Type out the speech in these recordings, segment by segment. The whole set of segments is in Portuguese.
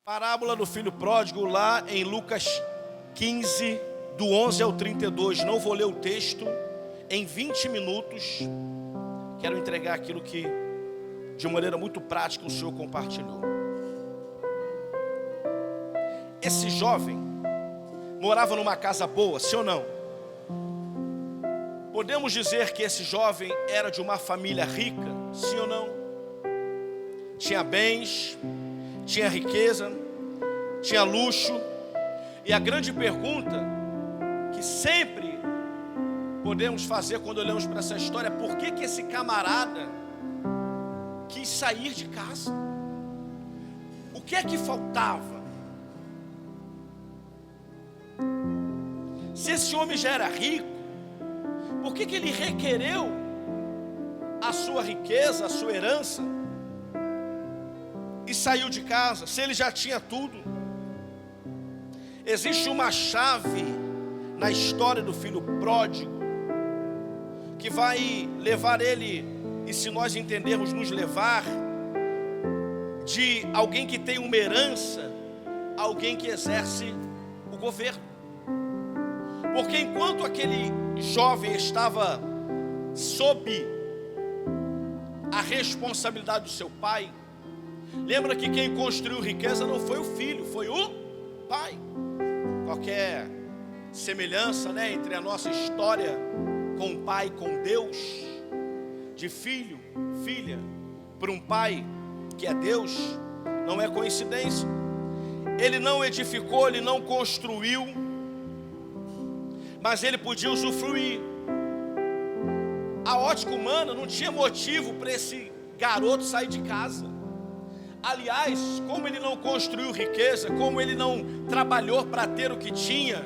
Parábola do filho pródigo lá em Lucas 15, do 11 ao 32. Não vou ler o texto. Em 20 minutos, quero entregar aquilo que, de maneira muito prática, o Senhor compartilhou. Esse jovem morava numa casa boa, sim ou não? Podemos dizer que esse jovem era de uma família rica, sim ou não? Tinha bens, tinha riqueza, tinha luxo. E a grande pergunta que sempre podemos fazer quando olhamos para essa história é: por que esse camarada quis sair de casa? O que é que faltava? Se esse homem já era rico, por que ele requereu a sua riqueza, a sua herança e saiu de casa, se ele já tinha tudo? Existe uma chave na história do filho pródigo que vai levar ele, e se nós entendermos, nos levar de alguém que tem uma herança a alguém que exerce o governo. Porque enquanto aquele jovem estava sob a responsabilidade do seu pai, lembra que quem construiu riqueza não foi o filho, foi o pai. Qualquer semelhança, entre a nossa história com o pai, com Deus, de filho, filha, para um pai que é Deus, não é coincidência. Ele não edificou, ele não construiu, mas ele podia usufruir. A ótica humana não tinha motivo para esse garoto sair de casa. Aliás, como ele não construiu riqueza, como ele não trabalhou para ter o que tinha,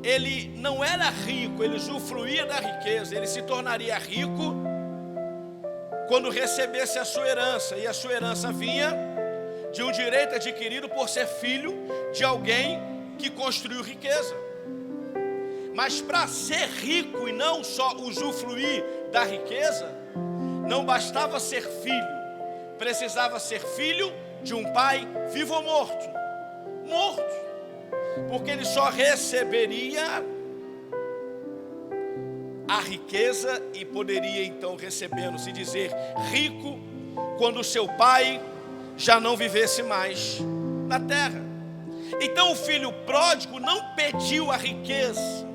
ele não era rico, ele usufruía da riqueza. Ele se tornaria rico quando recebesse a sua herança, e a sua herança vinha de um direito adquirido por ser filho de alguém que construiu riqueza. Mas para ser rico e não só usufruir da riqueza, não bastava ser filho, precisava ser filho de um pai vivo ou morto? Morto, porque ele só receberia a riqueza e poderia então, recebendo, se dizer rico, quando o seu pai já não vivesse mais na terra. Então o filho pródigo não pediu a riqueza,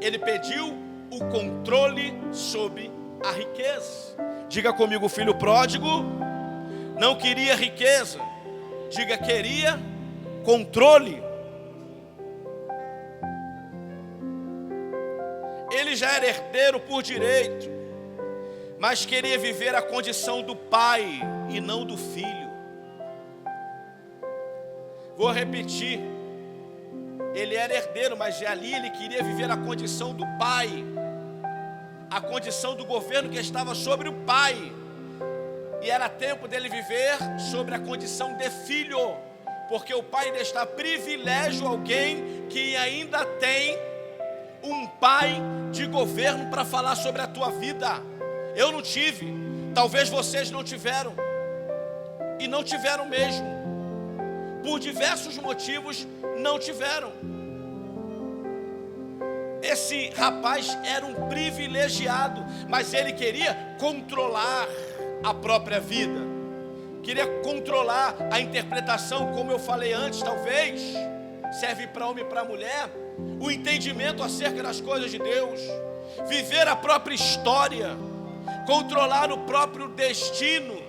ele pediu o controle sobre a riqueza. Diga comigo: o filho pródigo não queria riqueza, diga, queria controle. Ele já era herdeiro por direito, mas queria viver a condição do pai e não do filho. Vou repetir. Ele era herdeiro, mas ali ele queria viver a condição do pai, a condição do governo que estava sobre o pai. E era tempo dele viver sobre a condição de filho, porque o pai ainda está privilégio a alguém que ainda tem um pai de governo para falar sobre a tua vida. Eu não tive, talvez vocês não tiveram, e não tiveram mesmo, por diversos motivos não tiveram. Esse rapaz era um privilegiado, mas ele queria controlar a própria vida, queria controlar a interpretação, como eu falei antes, talvez serve para homem e para mulher, o entendimento acerca das coisas de Deus, viver a própria história, controlar o próprio destino.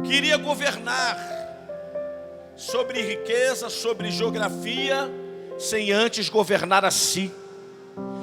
Queria governar sobre riqueza, sobre geografia, sem antes governar a si.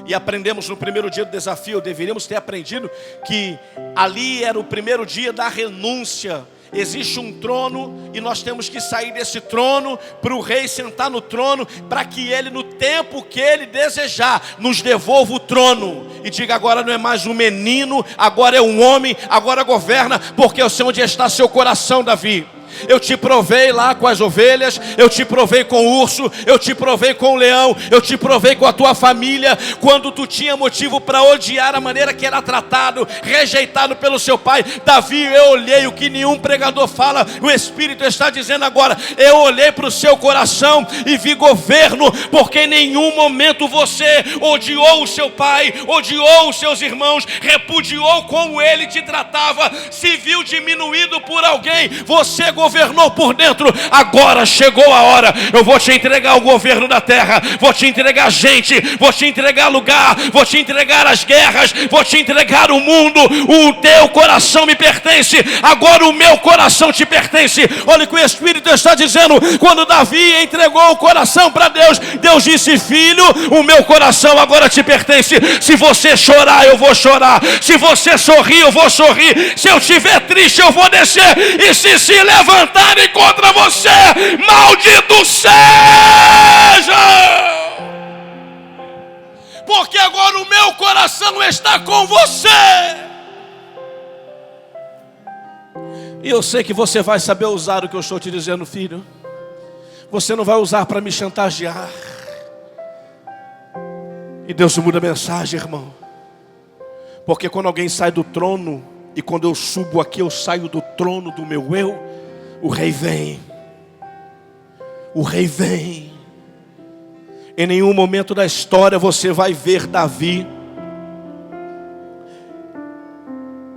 E aprendemos no primeiro dia do desafio, deveríamos ter aprendido que ali era o primeiro dia da renúncia. Existe um trono e nós temos que sair desse trono para o rei sentar no trono, para que ele, no tempo que ele desejar, nos devolva o trono e diga: agora não é mais um menino, agora é um homem, agora governa, porque eu sei onde está seu coração, Davi. Eu te provei lá com as ovelhas, eu te provei com o urso, eu te provei com o leão, eu te provei com a tua família, quando tu tinha motivo para odiar a maneira que era tratado, rejeitado pelo seu pai. Davi, eu olhei o que nenhum pregador fala, o Espírito está dizendo agora, eu olhei para o seu coração e vi governo, porque em nenhum momento você odiou o seu pai, odiou os seus irmãos, repudiou como ele te tratava, se viu diminuído por alguém, você governou por dentro. Agora chegou a hora, eu vou te entregar o governo da terra, vou te entregar gente, vou te entregar lugar, vou te entregar as guerras, vou te entregar o mundo. O teu coração me pertence, agora o meu coração te pertence. Olha o que o Espírito está dizendo. Quando Davi entregou o coração para Deus, Deus disse: filho, o meu coração agora te pertence. Se você chorar, eu vou chorar. Se você sorrir, eu vou sorrir. Se eu estiver triste, eu vou descer. E se levantarem contra você, maldito seja! Porque agora o meu coração está com você. E eu sei que você vai saber usar o que eu estou te dizendo, filho. Você não vai usar para me chantagear. E Deus muda a mensagem, irmão. Porque quando alguém sai do trono, e quando eu subo aqui, eu saio do trono do meu eu, o rei vem. O rei vem. Em nenhum momento da história você vai ver Davi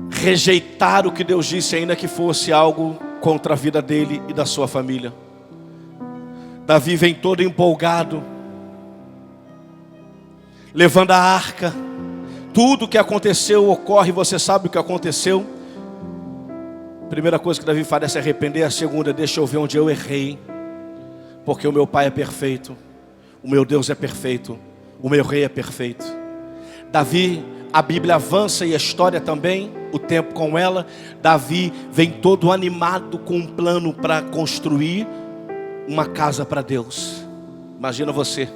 rejeitar o que Deus disse, ainda que fosse algo contra a vida dele e da sua família. Davi vem todo empolgado, levando a arca. Tudo o que aconteceu ocorre, você sabe o que aconteceu. A primeira coisa que Davi faz é se arrepender. A segunda, deixa eu ver onde eu errei, porque o meu pai é perfeito, o meu Deus é perfeito, o meu rei é perfeito. Davi, a Bíblia avança e a história também, o tempo com ela. Davi vem todo animado com um plano para construir uma casa para Deus. Imagina você,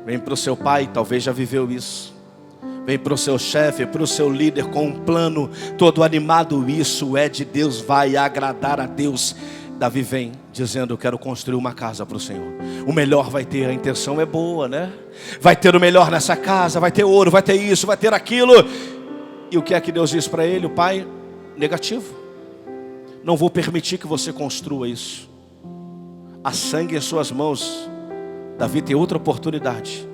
vem para o seu pai, talvez já viveu isso. Vem para o seu chefe, para o seu líder com um plano todo animado. Isso é de Deus, vai agradar a Deus. Davi vem dizendo: eu quero construir uma casa para o Senhor. O melhor vai ter, a intenção é boa, né? Vai ter o melhor nessa casa, vai ter ouro, vai ter isso, vai ter aquilo. E o que é que Deus diz para ele? O pai, negativo. Não vou permitir que você construa isso. Há sangue em suas mãos. Davi tem outra oportunidade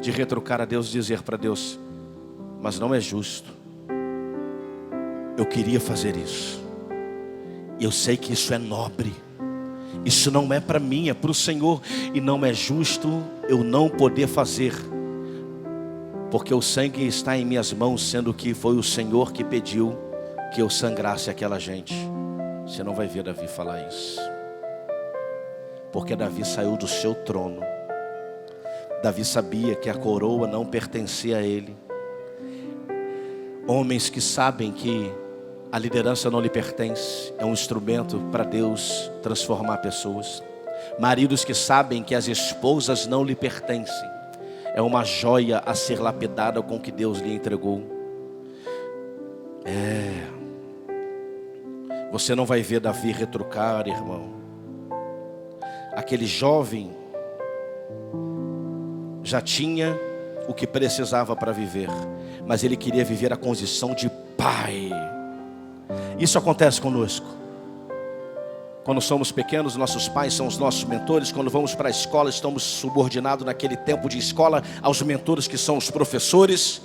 de retrucar a Deus, dizer para Deus: mas não é justo. Eu queria fazer isso. Eu sei que isso é nobre. Isso não é para mim, é para o Senhor. E não é justo eu não poder fazer, porque o sangue está em minhas mãos, sendo que foi o Senhor que pediu que eu sangrasse aquela gente. Você não vai ver Davi falar isso, porque Davi saiu do seu trono. Davi sabia que a coroa não pertencia a ele. Homens que sabem que a liderança não lhe pertence, é um instrumento para Deus transformar pessoas. Maridos que sabem que as esposas não lhe pertencem, é uma joia a ser lapidada com o que Deus lhe entregou. Você não vai ver Davi retrucar, irmão. Aquele jovem já tinha o que precisava para viver, mas ele queria viver a condição de pai. Isso acontece conosco. Quando somos pequenos, nossos pais são os nossos mentores. Quando vamos para a escola, estamos subordinados naquele tempo de escola aos mentores que são os professores.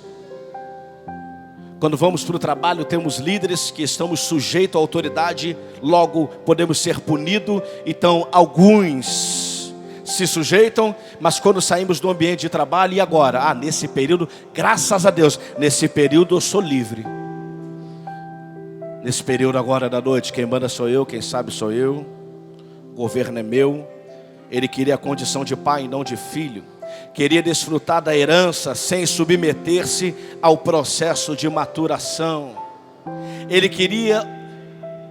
Quando vamos para o trabalho, temos líderes que estamos sujeitos à autoridade, logo podemos ser punidos. Então alguns se sujeitam, mas quando saímos do ambiente de trabalho, e agora? Nesse período, graças a Deus, nesse período eu sou livre. Nesse período agora da noite, quem manda sou eu, quem sabe sou eu. O governo é meu. Ele queria a condição de pai e não de filho. Queria desfrutar da herança sem submeter-se ao processo de maturação. Ele queria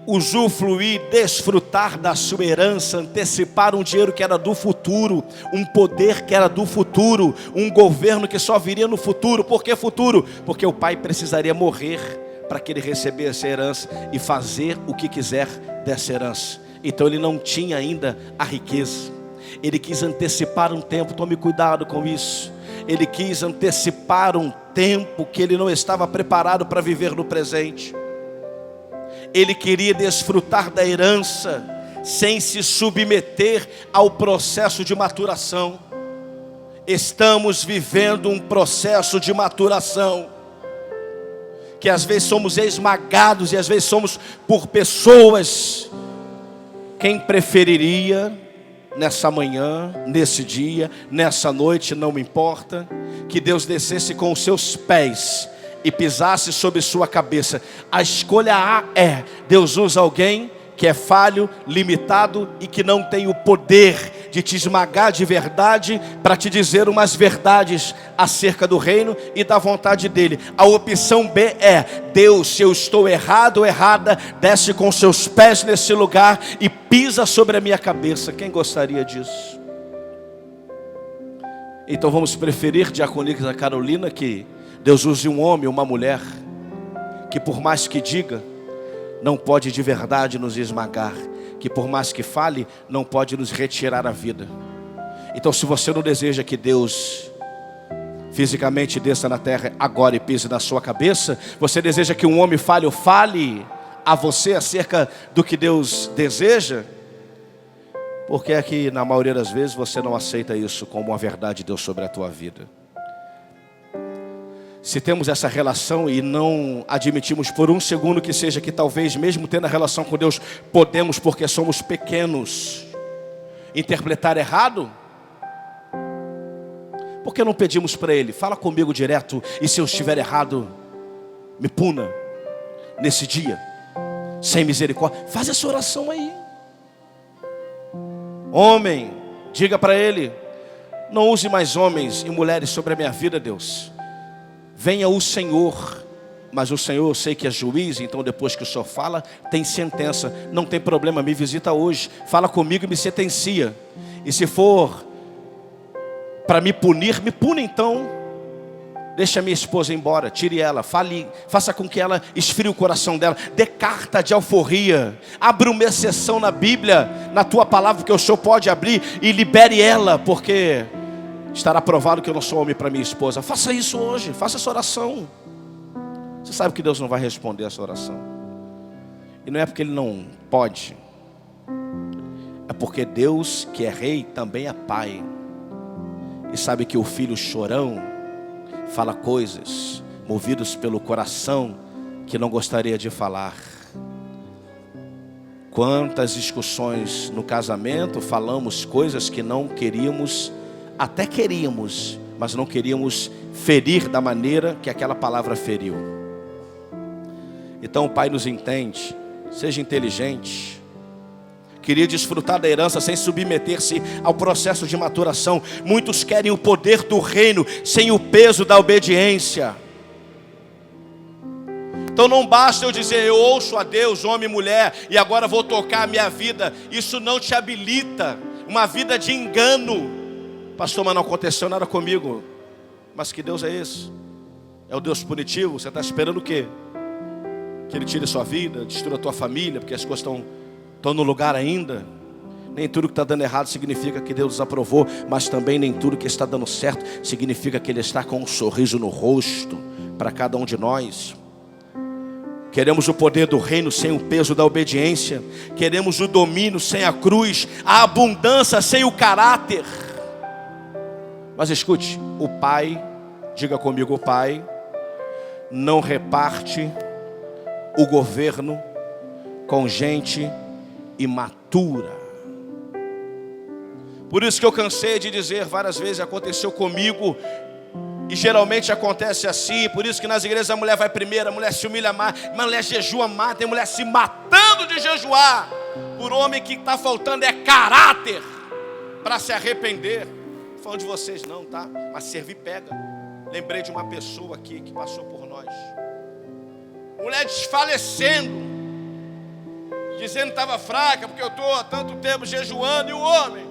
usufruir, desfrutar da sua herança, antecipar um dinheiro que era do futuro, um poder que era do futuro, um governo que só viria no futuro. Por que futuro? Porque o pai precisaria morrer para que ele recebesse a herança e fazer o que quiser dessa herança. Então ele não tinha ainda a riqueza. Ele quis antecipar um tempo, tome cuidado com isso. Ele quis antecipar um tempo que ele não estava preparado para viver no presente. Ele queria desfrutar da herança sem se submeter ao processo de maturação. Estamos vivendo um processo de maturação, que às vezes somos esmagados e às vezes somos por pessoas. Quem preferiria nessa manhã, nesse dia, nessa noite, não me importa, que Deus descesse com os seus pés e pisasse sobre sua cabeça? A escolha A é: Deus usa alguém que é falho, limitado e que não tem o poder de te esmagar de verdade, para te dizer umas verdades acerca do reino e da vontade dele. A opção B é: Deus, se eu estou errado ou errada, desce com seus pés nesse lugar e pisa sobre a minha cabeça. Quem gostaria disso? Então vamos preferir, diaconisa Carolina, que Deus use um homem ou uma mulher que, por mais que diga, não pode de verdade nos esmagar, que por mais que fale, não pode nos retirar a vida. Então, se você não deseja que Deus fisicamente desça na terra agora e pise na sua cabeça, você deseja que um homem fale a você acerca do que Deus deseja, porque é que na maioria das vezes você não aceita isso como uma verdade de Deus sobre a tua vida. Se temos essa relação e não admitimos por um segundo que seja que talvez mesmo tendo a relação com Deus, podemos, porque somos pequenos, interpretar errado, por que não pedimos para Ele: fala comigo direto, e se eu estiver errado, me puna nesse dia, sem misericórdia? Faz essa oração aí. Homem, diga para Ele: não use mais homens e mulheres sobre a minha vida, Deus. Venha o Senhor, mas o Senhor eu sei que é juiz, então depois que o Senhor fala, tem sentença. Não tem problema, me visita hoje, fala comigo e me sentencia. E se for para me punir, me puna então. Deixa a minha esposa embora, tire ela, faça com que ela esfrie o coração dela. Dê carta de alforria, abra uma exceção na Bíblia, na tua palavra, que o Senhor pode abrir, e libere ela, porque estará provado que eu não sou homem para minha esposa. Faça isso hoje, faça essa oração. Você sabe que Deus não vai responder essa oração. E não é porque Ele não pode, é porque Deus, que é rei, também é pai. E sabe que o filho chorão fala coisas movidos pelo coração que não gostaria de falar. Quantas discussões no casamento, falamos coisas que não queríamos. Até queríamos, mas não queríamos ferir da maneira que aquela palavra feriu. Então o Pai nos entende, seja inteligente. Queria desfrutar da herança sem submeter-se ao processo de maturação. Muitos querem o poder do reino sem o peso da obediência. Então não basta eu dizer: eu ouço a Deus, homem e mulher, e agora vou tocar a minha vida. Isso não te habilita. Uma vida de engano. Pastor, mas não aconteceu nada comigo. Mas que Deus é esse? É o Deus punitivo? Você está esperando o quê? Que Ele tire a sua vida, destrua a tua família, porque as coisas estão no lugar ainda? Nem tudo que está dando errado significa que Deus desaprovou, mas também nem tudo que está dando certo significa que Ele está com um sorriso no rosto para cada um de nós. Queremos o poder do reino sem o peso da obediência. Queremos o domínio sem a cruz, a abundância sem o caráter. Mas escute, o Pai, diga comigo, o Pai não reparte o governo com gente imatura. Por isso que eu cansei de dizer várias vezes, aconteceu comigo, e geralmente acontece assim. Por isso que nas igrejas a mulher vai primeiro, a mulher se humilha mais, a mulher jejua mais, tem mulher se matando de jejuar. Por homem que está faltando é caráter para se arrepender. Falando de vocês não, tá? Mas servir pega. Lembrei de uma pessoa aqui que passou por nós. Mulher desfalecendo, dizendo que estava fraca, porque eu estou há tanto tempo jejuando. E o homem,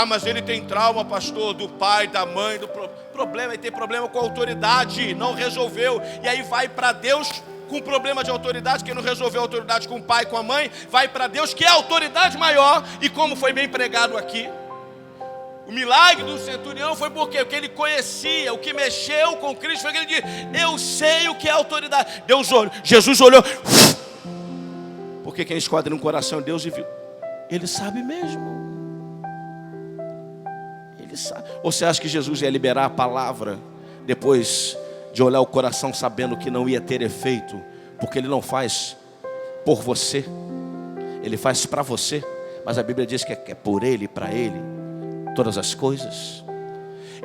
mas ele tem trauma, pastor, do pai, da mãe, do problema. Ele tem problema com a autoridade, não resolveu. E aí vai para Deus com problema de autoridade, quem não resolveu a autoridade com o pai, com a mãe, vai para Deus, que é a autoridade maior. E como foi bem pregado aqui, o milagre do centurião foi porque ele conhecia, o que mexeu com Cristo foi que ele disse: eu sei o que é autoridade. Deus olhou, Jesus olhou, porque quem esquadra no coração é Deus e viu. Ele sabe mesmo. Ele sabe. Ou você acha que Jesus ia liberar a palavra depois de olhar o coração sabendo que não ia ter efeito? Porque Ele não faz por você, Ele faz para você. Mas a Bíblia diz que é por Ele, para Ele, todas as coisas.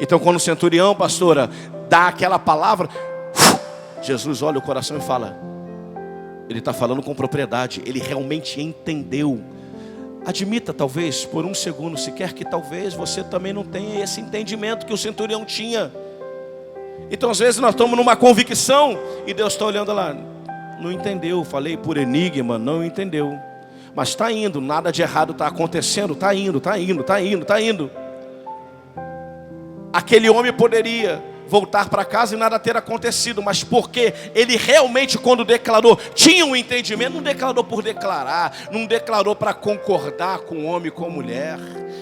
Então quando o centurião, pastora, dá aquela palavra, Jesus olha o coração e fala: ele está falando com propriedade, ele realmente entendeu. Admita talvez por um segundo sequer que talvez você também não tenha esse entendimento que o centurião tinha. Então às vezes nós estamos numa convicção e Deus está olhando lá, não entendeu, falei por enigma, não entendeu. Mas está indo, nada de errado está acontecendo, está indo. Aquele homem poderia voltar para casa e nada ter acontecido, mas porque ele realmente, quando declarou, tinha um entendimento. Não declarou por declarar, não declarou para concordar com o homem e com a mulher,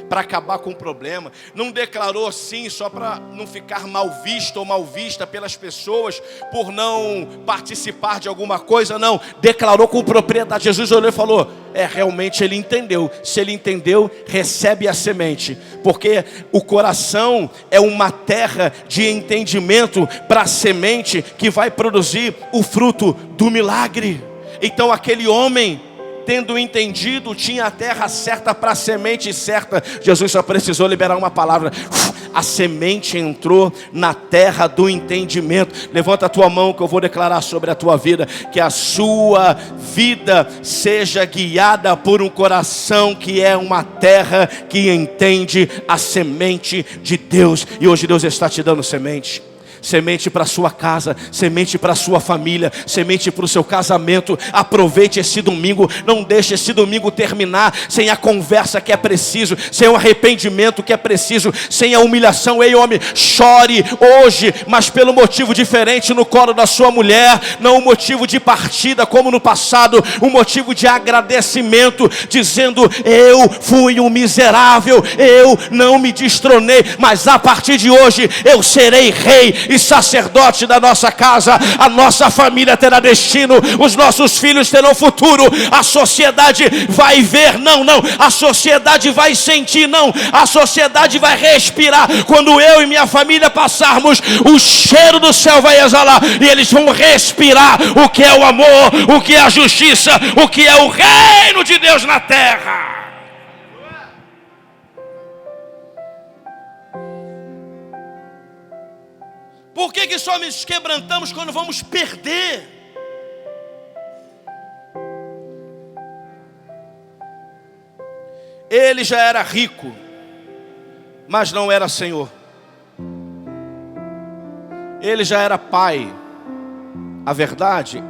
para acabar com o problema, não declarou sim só para não ficar mal visto ou mal vista pelas pessoas por não participar de alguma coisa, não, declarou com propriedade. Jesus olhou e falou: realmente ele entendeu. Se ele entendeu, recebe a semente, porque o coração é uma terra de entendimento para a semente que vai produzir o fruto do milagre. Então aquele homem, tendo entendido, tinha a terra certa para a semente certa. Jesus só precisou liberar uma palavra, a semente entrou na terra do entendimento. Levanta a tua mão que eu vou declarar sobre a tua vida, que a sua vida seja guiada por um coração que é uma terra que entende a semente de Deus. E hoje Deus está te dando semente. Semente para a sua casa, semente para a sua família, semente para o seu casamento. Aproveite esse domingo, não deixe esse domingo terminar sem a conversa que é preciso, sem o arrependimento que é preciso, sem a humilhação. Ei homem, chore hoje, mas pelo motivo diferente, no colo da sua mulher, não um motivo de partida como no passado, um motivo de agradecimento, dizendo: eu fui um miserável, eu não me destronei, mas a partir de hoje eu serei rei e sacerdote da nossa casa. A nossa família terá destino, os nossos filhos terão futuro. A sociedade vai ver, não, a sociedade vai sentir, não, a sociedade vai respirar. Quando eu e minha família passarmos, o cheiro do céu vai exalar e eles vão respirar o que é o amor, o que é a justiça, o que é o reino de Deus na terra. Por que só nos quebrantamos quando vamos perder? Ele já era rico, mas não era Senhor. Ele já era pai. A verdade,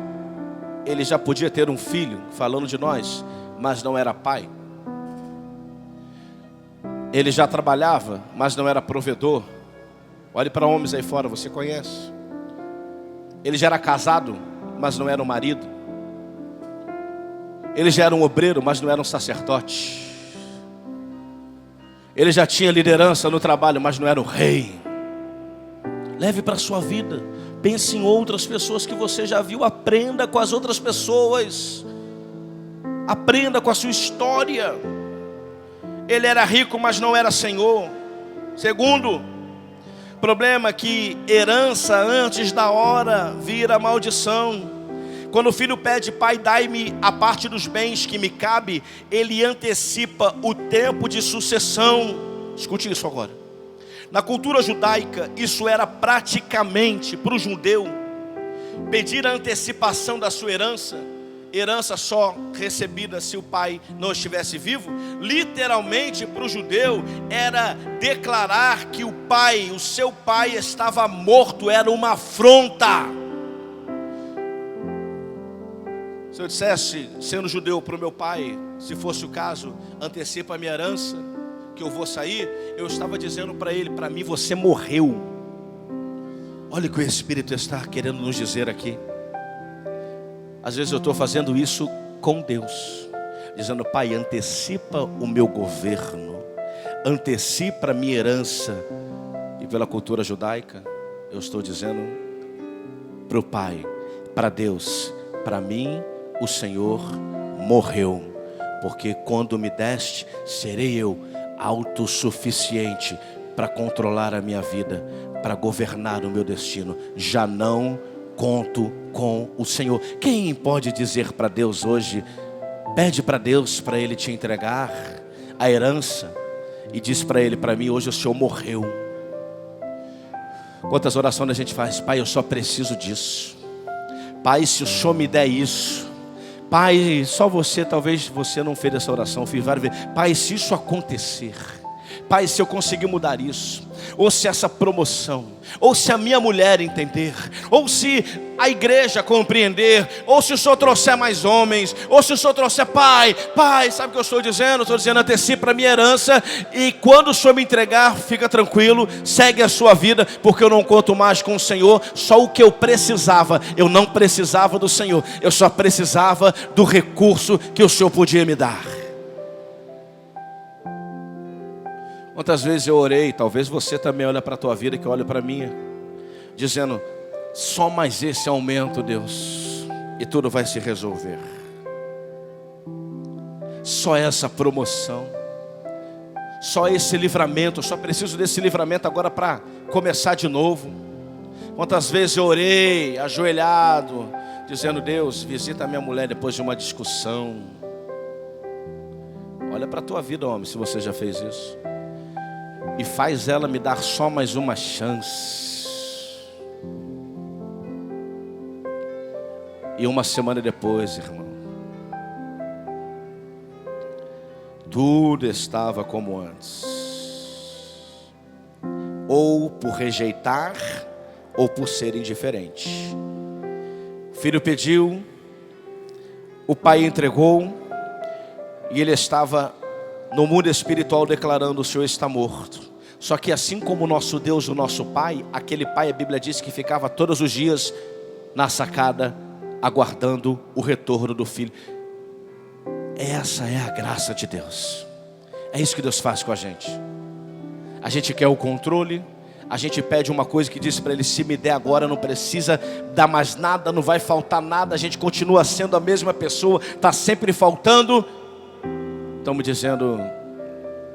ele já podia ter um filho, falando de nós, mas não era pai. Ele já trabalhava, mas não era provedor. Olhe para homens aí fora, você conhece. Ele já era casado, mas não era um marido. Ele já era um obreiro, mas não era um sacerdote. Ele já tinha liderança no trabalho, mas não era o rei. Leve para a sua vida. Pense em outras pessoas que você já viu. Aprenda com as outras pessoas. Aprenda com a sua história. Ele era rico, mas não era Senhor. Segundo, problema é que herança antes da hora vira maldição. Quando o filho pede: pai, dai-me a parte dos bens que me cabe, ele antecipa o tempo de sucessão. Escute isso agora. Na cultura judaica, isso era praticamente, para o judeu, pedir a antecipação da sua herança. Herança só recebida se o pai não estivesse vivo. Literalmente para o judeu era declarar que o pai, o seu pai estava morto. Era uma afronta. Se eu dissesse, sendo judeu, para o meu pai, se fosse o caso, antecipa a minha herança, que eu vou sair, eu estava dizendo para ele: para mim você morreu. Olha o que o Espírito está querendo nos dizer aqui. Às vezes eu estou fazendo isso com Deus, dizendo: Pai, antecipa o meu governo, antecipa a minha herança. E pela cultura judaica, eu estou dizendo para o Pai, para Deus: para mim o Senhor morreu, porque quando me deste, serei eu autossuficiente para controlar a minha vida, para governar o meu destino. Já não conto com o Senhor. Quem pode dizer para Deus hoje: pede para Deus para Ele te entregar a herança, e diz para Ele: para mim hoje o Senhor morreu. Quantas orações a gente faz? Pai, eu só preciso disso. Pai, se o Senhor me der isso. Pai, só você, talvez você não fez essa oração, eu fiz várias vezes. Pai, se isso acontecer, Pai, se eu conseguir mudar isso, ou se essa promoção, ou se a minha mulher entender, ou se a igreja compreender, ou se o Senhor trouxer mais homens, ou se o Senhor trouxer, Pai, sabe o que eu estou dizendo? Eu estou dizendo: antecipa a minha herança, e quando o Senhor me entregar, fica tranquilo, segue a sua vida, porque eu não conto mais com o Senhor. Só o que eu precisava, eu não precisava do Senhor, eu só precisava do recurso que o Senhor podia me dar. Quantas vezes eu orei, talvez você também olha para a tua vida, que eu olho para a minha, dizendo: só mais esse aumento, Deus, e tudo vai se resolver. Só essa promoção, só esse livramento, eu só preciso desse livramento agora para começar de novo. Quantas vezes eu orei, ajoelhado, dizendo: Deus, visita a minha mulher depois de uma discussão. Olha para a tua vida, homem, se você já fez isso. E faz ela me dar só mais uma chance. E uma semana depois, irmão, tudo estava como antes. Ou por rejeitar, ou por ser indiferente. O filho pediu, o pai entregou, e ele estava no mundo espiritual declarando: o Senhor está morto. Só que assim como o nosso Deus, o nosso Pai, aquele pai, a Bíblia diz que ficava todos os dias na sacada, aguardando o retorno do filho. Essa é a graça de Deus. É isso que Deus faz com a gente. A gente quer o controle, a gente pede uma coisa que diz para Ele: se me der agora, não precisa dar mais nada, não vai faltar nada. A gente continua sendo a mesma pessoa, está sempre faltando. Estamos dizendo,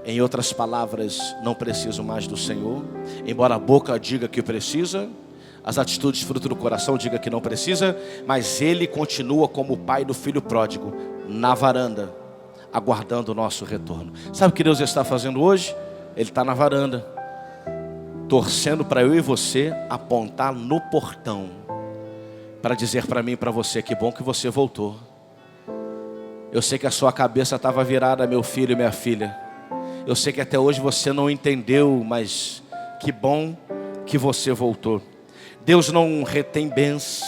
em outras palavras, não preciso mais do Senhor. Embora a boca diga que precisa, as atitudes fruto do coração digam que não precisa, mas Ele continua como o pai do filho pródigo, na varanda, aguardando o nosso retorno. Sabe o que Deus está fazendo hoje? Ele está na varanda, torcendo para eu e você apontar no portão, para dizer para mim e para você: que bom que você voltou. Eu sei que a sua cabeça estava virada, meu filho e minha filha. Eu sei que até hoje você não entendeu, mas que bom que você voltou. Deus não retém bens.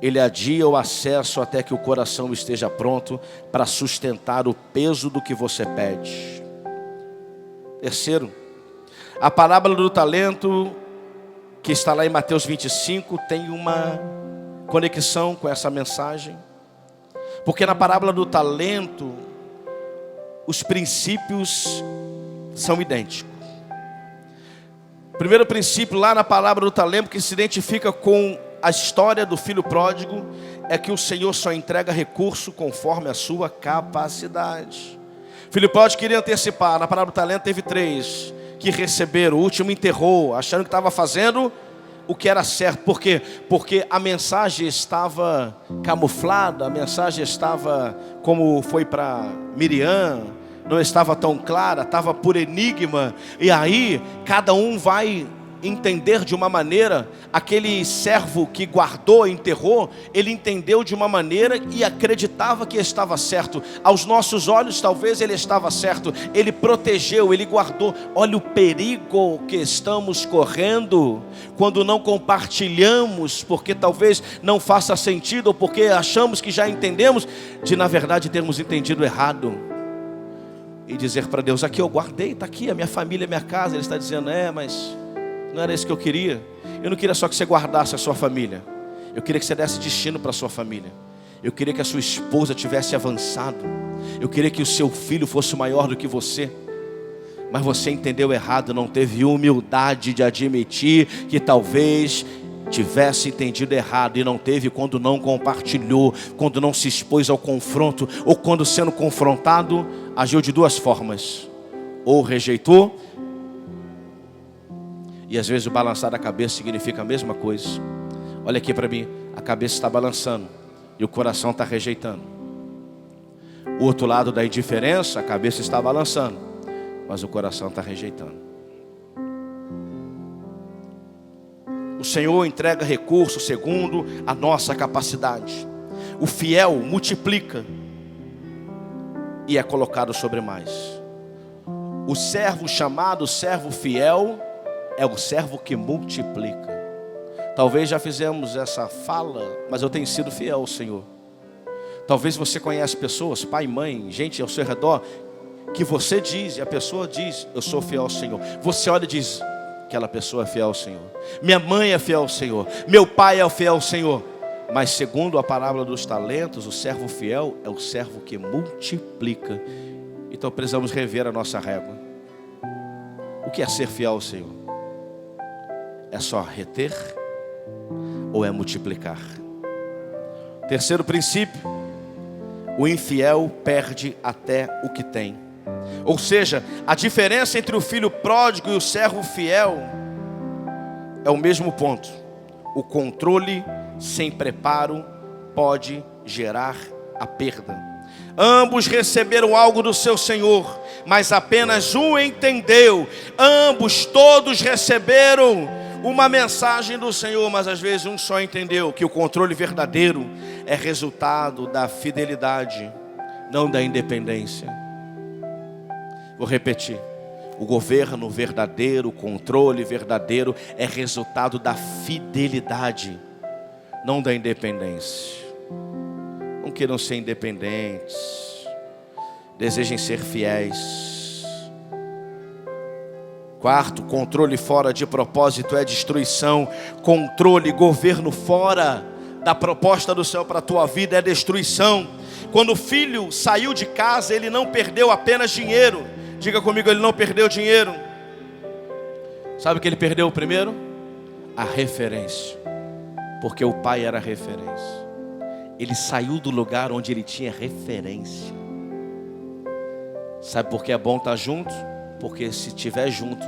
Ele adia o acesso até que o coração esteja pronto para sustentar o peso do que você pede. Terceiro, a parábola do talento, que está lá em Mateus 25, tem uma conexão com essa mensagem, porque na parábola do talento os princípios são idênticos. O primeiro princípio lá na parábola do talento, que se identifica com a história do filho pródigo, é que o Senhor só entrega recurso conforme a sua capacidade. O filho pródigo queria antecipar. Na parábola do talento teve 3 que receberam, o último enterrou, achando que estava fazendo o que era certo. Por quê? Porque a mensagem estava camuflada, a mensagem estava, como foi para Miriam, não estava tão clara, estava por enigma. E aí cada um vai entender de uma maneira. Aquele servo que guardou, enterrou, ele entendeu de uma maneira e acreditava que estava certo. Aos nossos olhos talvez ele estava certo, ele protegeu, ele guardou. Olha o perigo que estamos correndo quando não compartilhamos, porque talvez não faça sentido, ou porque achamos que já entendemos, de na verdade termos entendido errado. E dizer para Deus: aqui eu guardei, está aqui a minha família, a minha casa. Ele está dizendo: mas não era isso que eu queria. Eu não queria só que você guardasse a sua família, Eu queria que você desse destino para a sua família. Eu queria que a sua esposa tivesse avançado. Eu queria que o seu filho fosse maior do que você. Mas você entendeu errado, não teve humildade de admitir que talvez tivesse entendido errado. E não teve quando não compartilhou, quando não se expôs ao confronto, ou quando sendo confrontado, agiu de duas formas. Ou rejeitou, e às vezes o balançar da cabeça significa a mesma coisa. Olha aqui para mim, a cabeça está balançando e o coração está rejeitando. O outro lado da indiferença, a cabeça está balançando, mas o coração está rejeitando. O Senhor entrega recursos segundo a nossa capacidade. O fiel multiplica e é colocado sobre mais. O servo chamado servo fiel é o servo que multiplica. Talvez já fizemos essa fala, mas eu tenho sido fiel ao Senhor. Talvez você conhece pessoas, pai, mãe, gente ao seu redor, que você diz, e a pessoa diz, eu sou fiel ao Senhor. Você olha e diz, aquela pessoa é fiel ao Senhor. Minha mãe é fiel ao Senhor. Meu pai é fiel ao Senhor. Mas segundo a parábola dos talentos, o servo fiel é o servo que multiplica. Então precisamos rever a nossa régua. O que é ser fiel ao Senhor? É só reter ou é multiplicar? Terceiro princípio, o infiel perde até o que tem. Ou seja, a diferença entre o filho pródigo e o servo fiel é o mesmo ponto. O controle sem preparo pode gerar a perda. Ambos receberam algo do seu Senhor, mas apenas um entendeu. Ambos, todos receberam uma mensagem do Senhor, mas às vezes um só entendeu que o controle verdadeiro é resultado da fidelidade, não da independência. Vou repetir. O governo verdadeiro, o controle verdadeiro é resultado da fidelidade, não da independência. Não queiram ser independentes, desejem ser fiéis. Quarto, controle fora de propósito é destruição. Controle, governo fora da proposta do céu para a tua vida é destruição. Quando o filho saiu de casa, ele não perdeu apenas dinheiro. Diga comigo, ele não perdeu dinheiro. Sabe o que ele perdeu primeiro? A referência. Porque o pai era referência. Ele saiu do lugar onde ele tinha referência. Sabe por que é bom estar junto? Porque se estiver junto,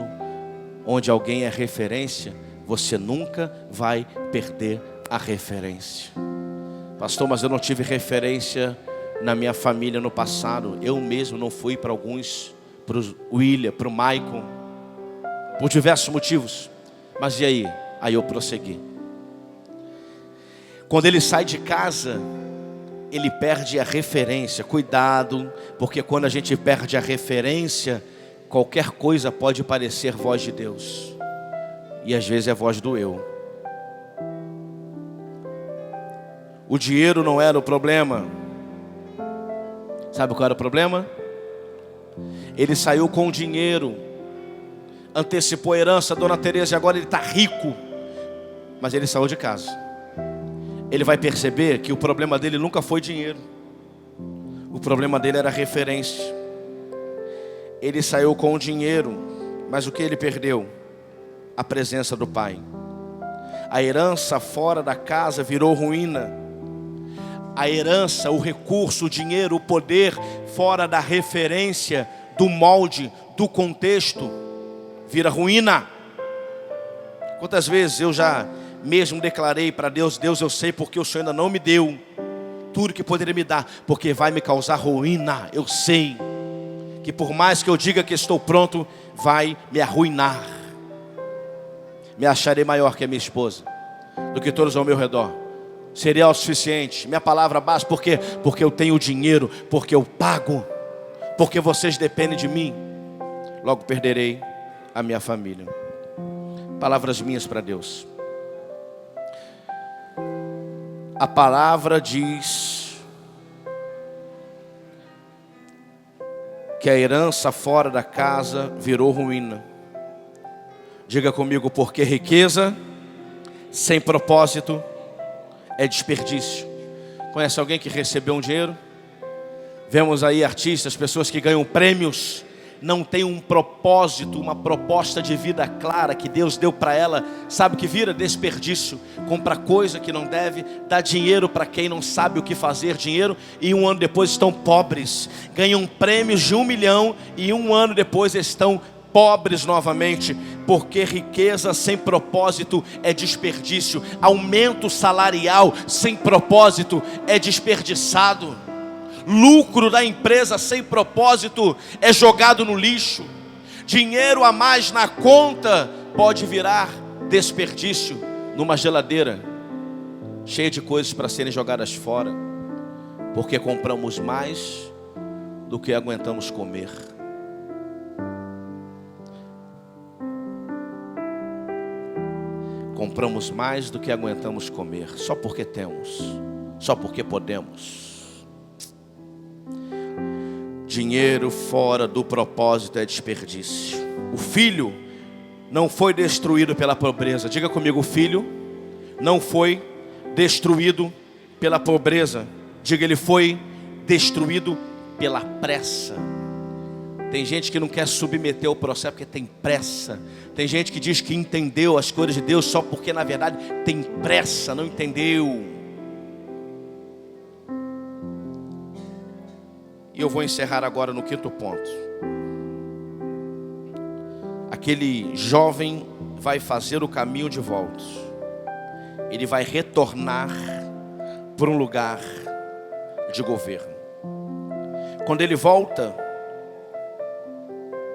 onde alguém é referência, você nunca vai perder a referência. Pastor, mas eu não tive referência na minha família no passado. Eu mesmo não fui para alguns, para o William, para o Michael, por diversos motivos. Mas e aí? Aí eu prossegui. Quando ele sai de casa, ele perde a referência. Cuidado, porque quando a gente perde a referência, qualquer coisa pode parecer voz de Deus. E às vezes é voz do eu. O dinheiro não era o problema. Sabe qual era o problema? Ele saiu com o dinheiro, antecipou a herança, Dona Tereza, e agora ele está rico. Mas ele saiu de casa. Ele vai perceber que o problema dele nunca foi dinheiro. O problema dele era referência. Ele saiu com o dinheiro, mas o que ele perdeu? A presença do pai. A herança fora da casa virou ruína. A herança, o recurso, o dinheiro, o poder fora da referência, do molde, do contexto, vira ruína. Quantas vezes eu já mesmo declarei para Deus: Deus, eu sei porque o Senhor ainda não me deu tudo que poderia me dar, porque vai me causar ruína. Eu sei que por mais que eu diga que estou pronto, vai me arruinar. Me acharei maior que a minha esposa, do que todos ao meu redor. Serei autossuficiente. Minha palavra basta. Por quê? Porque eu tenho dinheiro, porque eu pago, porque vocês dependem de mim. Logo perderei a minha família. Palavras minhas para Deus. A palavra diz que a herança fora da casa virou ruína. Diga comigo, porque riqueza sem propósito é desperdício. Conhece alguém que recebeu um dinheiro? Vemos aí artistas, pessoas que ganham prêmios, não tem um propósito, uma proposta de vida clara que Deus deu para ela. Sabe o que vira? Desperdício. Compra coisa que não deve, dá dinheiro para quem não sabe o que fazer dinheiro, e um ano depois estão pobres. Ganham prêmios de 1 milhão e um ano depois estão pobres novamente, porque riqueza sem propósito é desperdício. Aumento salarial sem propósito é desperdiçado. Lucro da empresa sem propósito é jogado no lixo. Dinheiro a mais na conta pode virar desperdício numa geladeira cheia de coisas para serem jogadas fora, porque compramos mais do que aguentamos comer. Compramos mais do que aguentamos comer, só porque temos, só porque podemos. Dinheiro fora do propósito é desperdício. O filho não foi destruído pela pobreza. Diga comigo, o filho não foi destruído pela pobreza. Diga, ele foi destruído pela pressa. Tem gente que não quer submeter o processo porque tem pressa. Tem gente que diz que entendeu as coisas de Deus só porque na verdade tem pressa, não entendeu. E eu vou encerrar agora no 5º ponto. Aquele jovem vai fazer o caminho de volta. Ele vai retornar para um lugar de governo. Quando ele volta,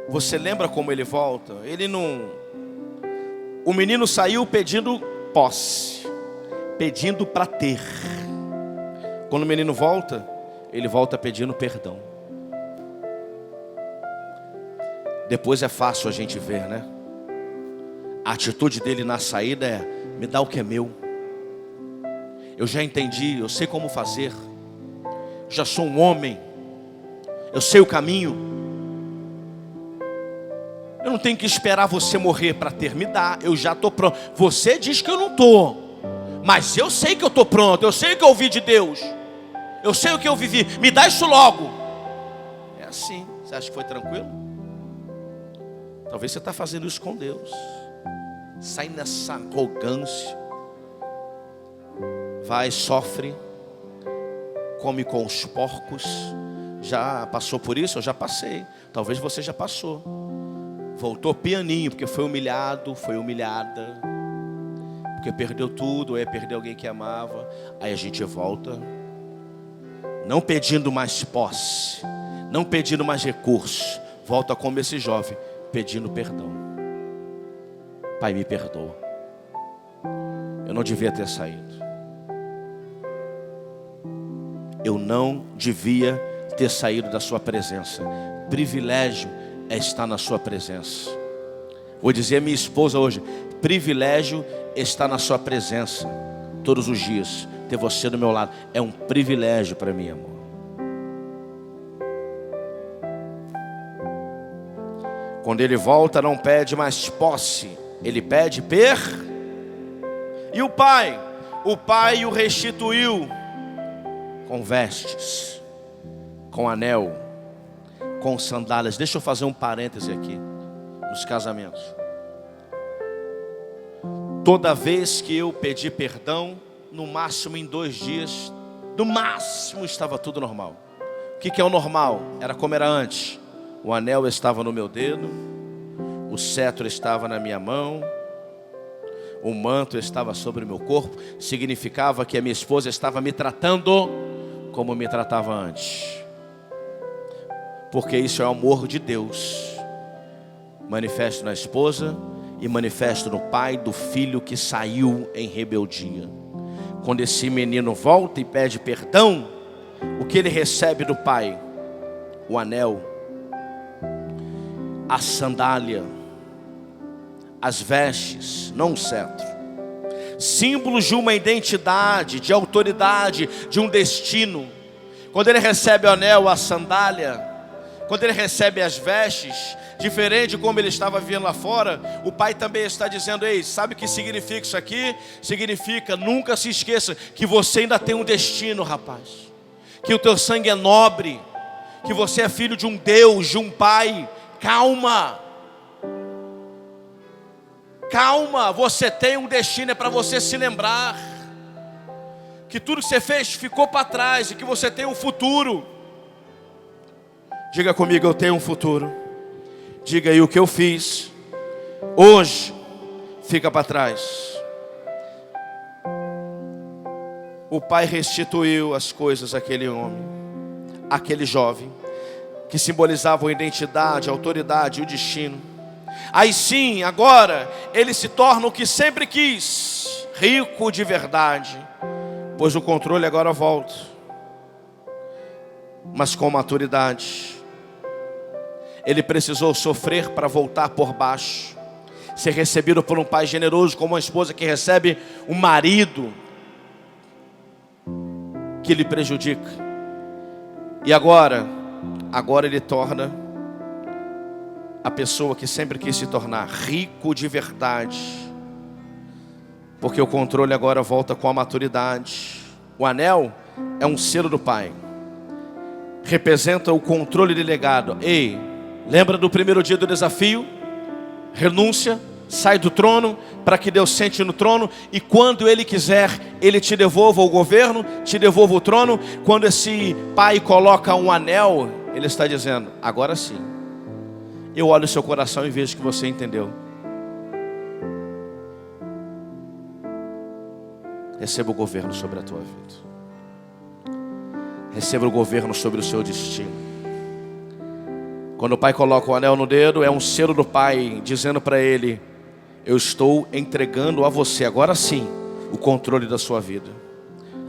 você lembra como ele volta? Ele não... O menino saiu pedindo posse, pedindo para ter. Quando o menino volta, ele volta pedindo perdão. Depois é fácil a gente ver, né? A atitude dele na saída é: me dá o que é meu. Eu já entendi, eu sei como fazer. Já sou um homem. Eu sei o caminho. Eu não tenho que esperar você morrer para ter. Me dá, eu já estou pronto. Você diz que eu não estou, mas eu sei que eu estou pronto. Eu sei o que eu ouvi de Deus. Eu sei o que eu vivi, me dá isso logo. É assim, você acha que foi tranquilo? Talvez você está fazendo isso com Deus. Sai nessa arrogância. Vai, sofre. Come com os porcos. Já passou por isso? Eu já passei. Talvez você já passou. Voltou pianinho, porque foi humilhado, foi humilhada. Porque perdeu tudo, ou perdeu alguém que amava. Aí a gente volta, não pedindo mais posse, não pedindo mais recursos. Volta como esse jovem, pedindo perdão. Pai, me perdoa. Eu não devia ter saído. Eu não devia ter saído da sua presença. Privilégio é estar na sua presença. Vou dizer a minha esposa hoje: privilégio é estar na sua presença todos os dias. Ter você do meu lado é um privilégio para mim, amor. Quando ele volta, não pede mais posse, ele pede E o pai o restituiu com vestes, com anel, com sandálias. Deixa eu fazer um parêntese aqui nos casamentos. Toda vez que eu pedi perdão, no máximo em 2 dias, no máximo estava tudo normal. O que é o normal? Era como era antes. O anel estava no meu dedo, o cetro estava na minha mão, o manto estava sobre o meu corpo. Significava que a minha esposa estava me tratando como me tratava antes. Porque isso é o amor de Deus, manifesto na esposa e manifesto no pai do filho que saiu em rebeldia. Quando esse menino volta e pede perdão, o que ele recebe do pai? O anel, a sandália, as vestes, não o cetro. Símbolos de uma identidade, de autoridade, de um destino. Quando ele recebe o anel, a sandália, quando ele recebe as vestes, diferente de como ele estava vivendo lá fora, o pai também está dizendo: ei, sabe o que significa isso aqui? Significa, nunca se esqueça que você ainda tem um destino, rapaz. Que o teu sangue é nobre, que você é filho de um Deus, de um Pai. Calma. Calma, você tem um destino, é para você se lembrar. Que tudo que você fez ficou para trás e que você tem um futuro. Diga comigo: eu tenho um futuro. Diga aí: o que eu fiz hoje fica para trás. O pai restituiu as coisas àquele homem, àquele jovem, que simbolizavam a identidade, a autoridade e o destino. Aí sim, agora, ele se torna o que sempre quis, rico de verdade, pois o controle agora volta, mas com maturidade. Ele precisou sofrer para voltar por baixo, ser recebido por um pai generoso, como uma esposa que recebe um marido que lhe prejudica. E agora ele torna a pessoa que sempre quis se tornar, rico de verdade, porque o controle agora volta com a maturidade. O anel é um selo do pai, representa o controle de legado. Ei, lembra do primeiro dia do desafio? Renúncia, sai do trono para que Deus sente no trono, e quando Ele quiser, Ele te devolva o governo, te devolva o trono. Quando esse pai coloca um anel, Ele está dizendo: agora sim, eu olho o seu coração e vejo que você entendeu. Receba o governo sobre a tua vida. Receba o governo sobre o seu destino. Quando o pai coloca o anel no dedo, é um selo do pai dizendo para ele: eu estou entregando a você, agora sim, o controle da sua vida.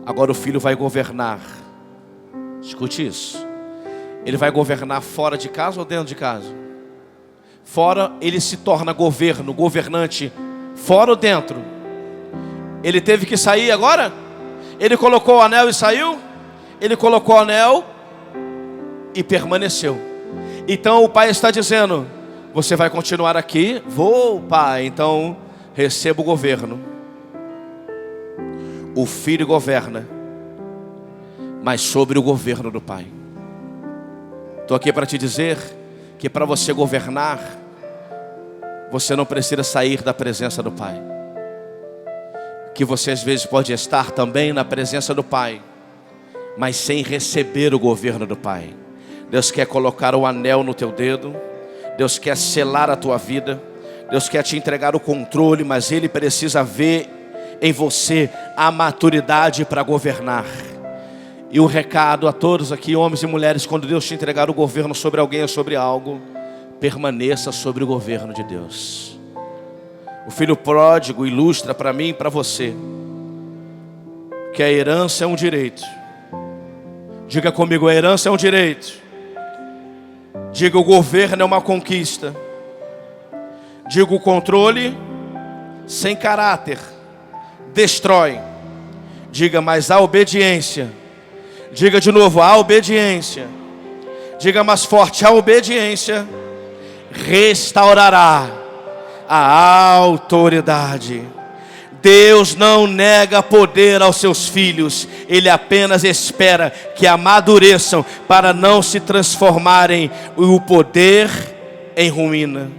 Agora o filho vai governar. Escute isso. Ele vai governar fora de casa ou dentro de casa? Fora, ele se torna governante. Fora ou dentro? Ele teve que sair agora? Ele colocou o anel e saiu? Ele colocou o anel e permaneceu. Então o pai está dizendo: você vai continuar aqui? Vou, pai. Então receba o governo. O filho governa, mas sobre o governo do pai. Estou aqui para te dizer que para você governar, você não precisa sair da presença do pai. Que você às vezes pode estar também na presença do pai, mas sem receber o governo do pai. Deus quer colocar o anel no teu dedo. Deus quer selar a tua vida. Deus quer te entregar o controle, mas Ele precisa ver em você a maturidade para governar. E o recado a todos aqui, homens e mulheres: quando Deus te entregar o governo sobre alguém ou sobre algo, permaneça sobre o governo de Deus. O filho pródigo ilustra para mim e para você que a herança é um direito. Diga comigo: a herança é um direito. Diga: o governo é uma conquista. Diga: o controle sem caráter destrói. Diga: mas a obediência. Diga de novo: a obediência. Diga mais forte: a obediência restaurará a autoridade. Deus não nega poder aos seus filhos. Ele apenas espera que amadureçam para não se transformarem o poder em ruína.